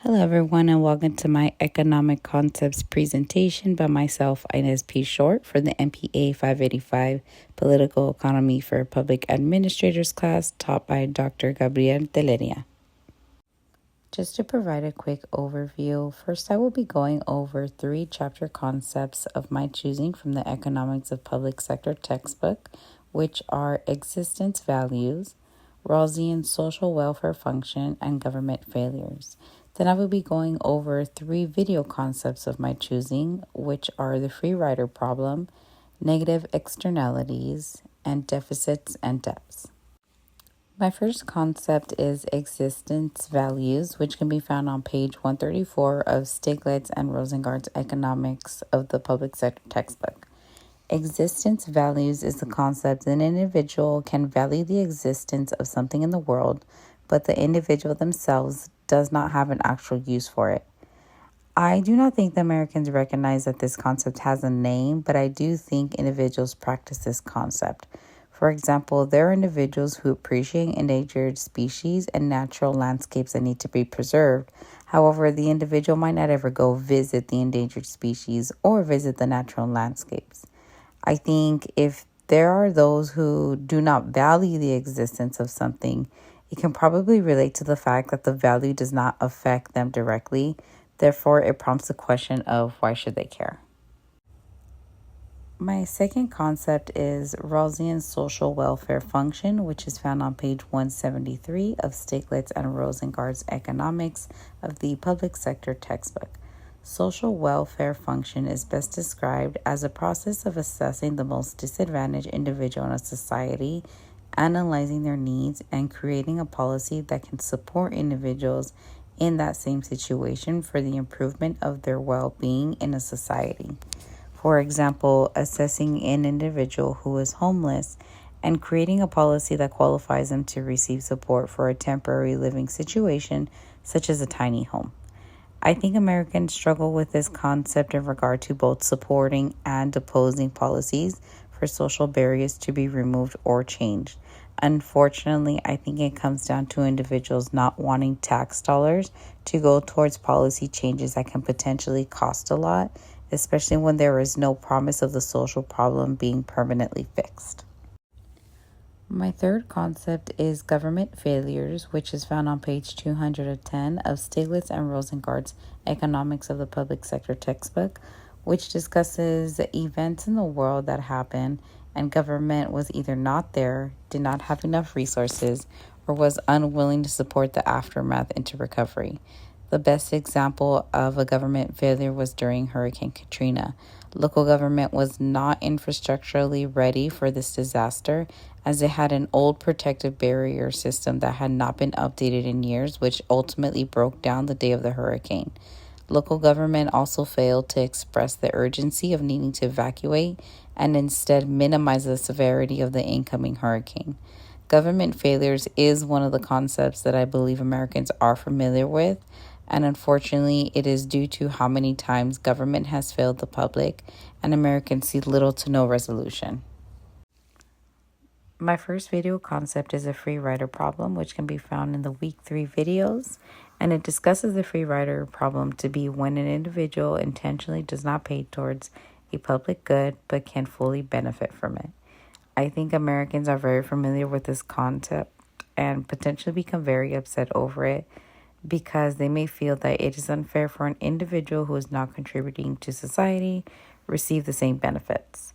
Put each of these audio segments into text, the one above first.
Hello, everyone, and welcome to my Economic Concepts presentation by myself, Inez P. Short, for the MPA 585 Political Economy for Public Administrators class taught by Dr. Gabriel Teleria. Just to provide a quick overview, first I will be going over 3 chapter concepts of my choosing from the Economics of Public Sector textbook, which are existence values, Rawlsian social welfare function, and government failures. Then I will be going over 3 video concepts of my choosing, which are the free rider problem, negative externalities, and deficits and debts. My first concept is existence values, which can be found on page 134 of Stiglitz and Rosengard's Economics of the Public Sector textbook. Existence values is the concept that an individual can value the existence of something in the world, but the individual themselves does not have an actual use for it. I do not think the Americans recognize that this concept has a name, but I do think individuals practice this concept. For example, there are individuals who appreciate endangered species and natural landscapes that need to be preserved. However, the individual might not ever go visit the endangered species or visit the natural landscapes. I think if there are those who do not value the existence of something, it can probably relate to the fact that the value does not affect them directly. Therefore, it prompts the question of why should they care? My second concept is Rawlsian social welfare function, which is found on page 173 of Stiglitz and Rosengard's Economics of the Public Sector textbook. Social welfare function is best described as a process of assessing the most disadvantaged individual in a society, analyzing their needs, and creating a policy that can support individuals in that same situation for the improvement of their well-being in a society. For example, assessing an individual who is homeless and creating a policy that qualifies them to receive support for a temporary living situation, such as a tiny home. I think Americans struggle with this concept in regard to both supporting and opposing policies for social barriers to be removed or changed. Unfortunately, I think it comes down to individuals not wanting tax dollars to go towards policy changes that can potentially cost a lot, especially when there is no promise of the social problem being permanently fixed. My third concept is government failures, which is found on page 210 of Stiglitz and Rosengard's Economics of the Public Sector textbook, which discusses events in the world that happen and government was either not there, did not have enough resources, or was unwilling to support the aftermath into recovery. The best example of a government failure was during Hurricane Katrina. Local government was not infrastructurally ready for this disaster, as it had an old protective barrier system that had not been updated in years, which ultimately broke down the day of the hurricane. Local government also failed to express the urgency of needing to evacuate and instead minimize the severity of the incoming hurricane. Government failures is one of the concepts that I believe Americans are familiar with, and unfortunately, it is due to how many times government has failed the public and Americans see little to no resolution. My first video concept is a free rider problem, which can be found in the week 3 videos, and it discusses the free rider problem to be when an individual intentionally does not pay towards a public good but can fully benefit from it. I think Americans are very familiar with this concept and potentially become very upset over it, because they may feel that it is unfair for an individual who is not contributing to society receive the same benefits.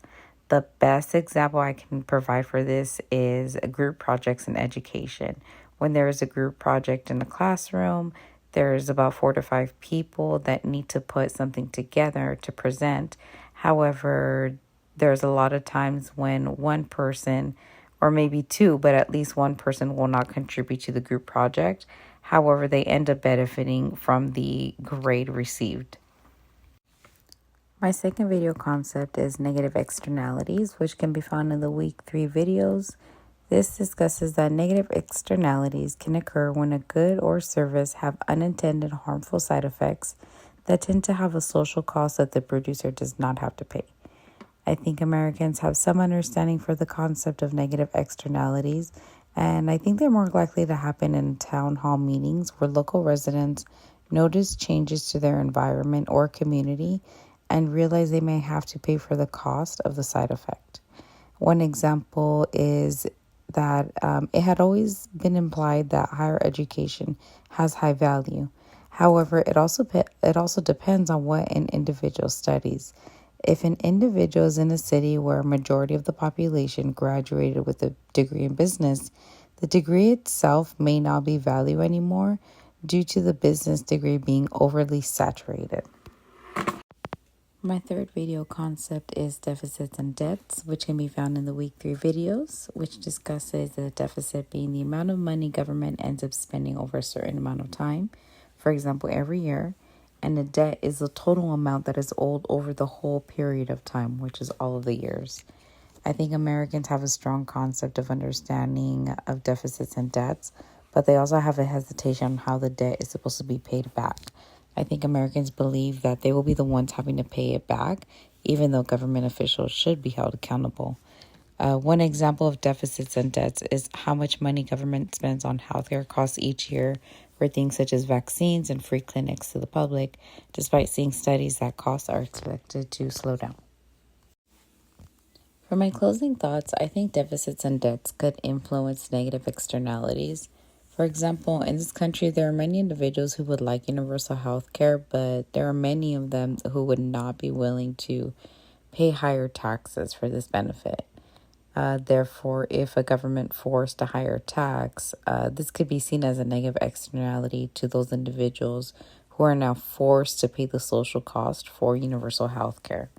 The best example I can provide for this is group projects in education. When there is a group project in a classroom, there's about 4 to 5 people that need to put something together to present. However, there's a lot of times when one person, or maybe 2, but at least one person will not contribute to the group project. However, they end up benefiting from the grade received. My second video concept is negative externalities, which can be found in the week 3 videos. This discusses that negative externalities can occur when a good or service have unintended harmful side effects that tend to have a social cost that the producer does not have to pay. I think Americans have some understanding for the concept of negative externalities, and I think they're more likely to happen in town hall meetings where local residents notice changes to their environment or community, and realize they may have to pay for the cost of the side effect. One example is that it had always been implied that higher education has high value. However, it also depends on what an individual studies. If an individual is in a city where a majority of the population graduated with a degree in business, the degree itself may not be value anymore due to the business degree being overly saturated. My third video concept is deficits and debts, which can be found in the week 3 videos, which discusses the deficit being the amount of money government ends up spending over a certain amount of time, for example, every year, and the debt is the total amount that is owed over the whole period of time, which is all of the years. I think Americans have a strong concept of understanding of deficits and debts, but they also have a hesitation on how the debt is supposed to be paid back. I think Americans believe that they will be the ones having to pay it back, even though government officials should be held accountable. One example of deficits and debts is how much money government spends on healthcare costs each year for things such as vaccines and free clinics to the public, despite seeing studies that costs are expected to slow down. For my closing thoughts, I think deficits and debts could influence negative externalities. For example, in this country, there are many individuals who would like universal health care, but there are many of them who would not be willing to pay higher taxes for this benefit. Therefore, if a government forced a higher tax, this could be seen as a negative externality to those individuals who are now forced to pay the social cost for universal health care.